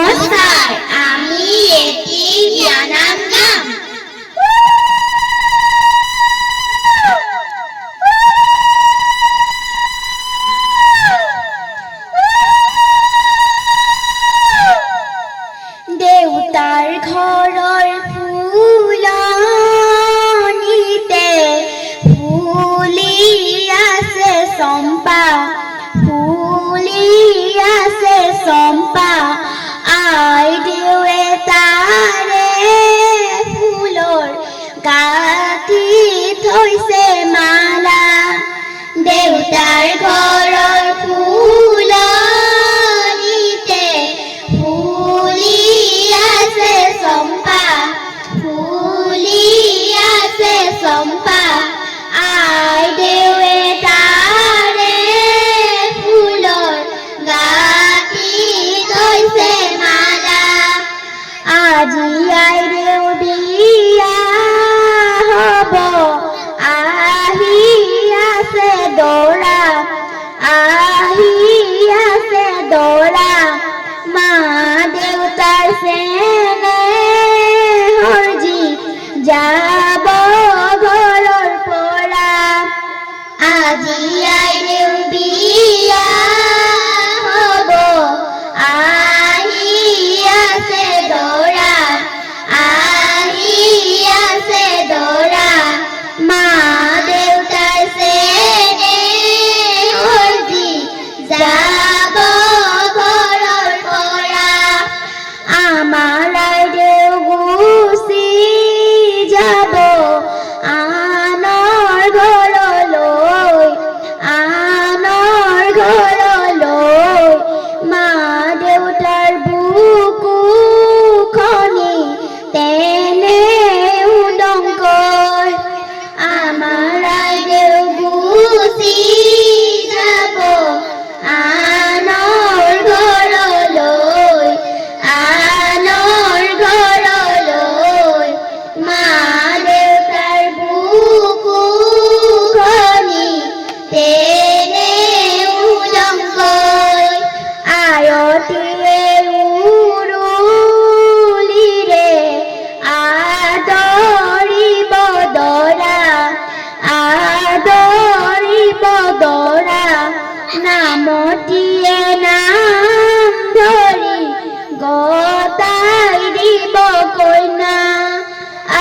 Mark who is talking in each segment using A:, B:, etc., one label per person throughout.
A: নমস্কাৰ, আমি এটি বিয়ানাম গাম। দেউতাৰ ঘৰৰ ফুলনিতে ফুলি আছে চম্পা, ফুলি আছে চম্পা। আইদেউৱে তাৰে ফুলৰ গাঁঠি থৈছে মালা। দেউতাৰ ঘৰৰ ফুলনিতে ফুলি আছে চম্পা, ফুলি আছে চম্পা। আইদেউৱে তাৰে ফুলৰ গাঁঠি থৈছে মালা। আজি আইদেউ বিয়া হ'ব, আহি আছে দৰা, আহি আছে দৰা। মা দেউতাৰ চেনেহৰ জীৱ যাব ঘৰৰ পৰা। আজি আইদেউ বিয়া হ'ব, আহি আছে দৰা, আহি আছে দৰা। মা দেউতাৰ চেনেহৰ জীৱ যাব ঘৰৰ পৰা। আমাৰ আইদেউ গুচি যাব আনৰ ঘৰলৈ, আনৰ ঘৰলৈ। মা দেউতাৰ বুকুখনি তেনে উদংকৰ। আমাৰ আইদেউ গুচি যাব আনৰ ঘৰলৈ, আনৰ ঘৰলৈ। মা দেউতাৰ বুকুখনি তেনে উদংকৰ। আয়তিয়ে উৰুলিৰে আদৰিব দৰা, আদৰিব দৰা। নামতিয়ে নাম ধৰি গতাই দিব কইনা।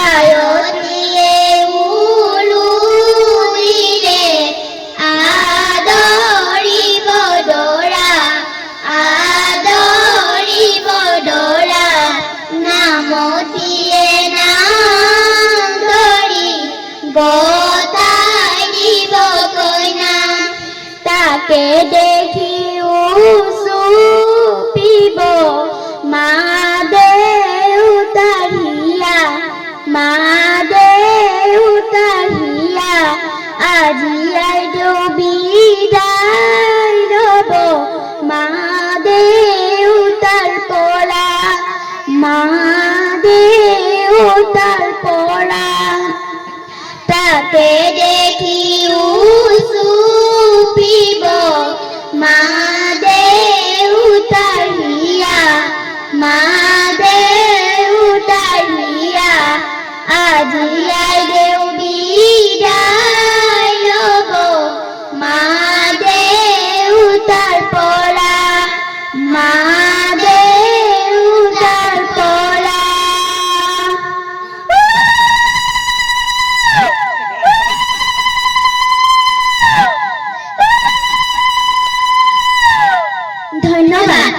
A: আয়তিয়ে উৰুলিৰে আদৰিব দৰা, আদৰিব দৰা। নামতিয়ে নাম ধৰি গতাই দিব কইনা। তাকে দেখি উচুপিব মা দেউতাৰ হিয়া, মা দেউতাৰ হিয়া। আজি আইদেউ বিদায় ল'ব মা দেউতাৰ পৰা, মা দেউতাৰ পৰা। তাকে দেখি উচুপিব মা দেউতাৰ হিয়া, মা দেউতাৰ হিয়া। আজি আইদেউ বিদায় ল'ব মা দেউতাৰ পৰা, মা দেউতাৰ পৰা। ধন্যবাদ।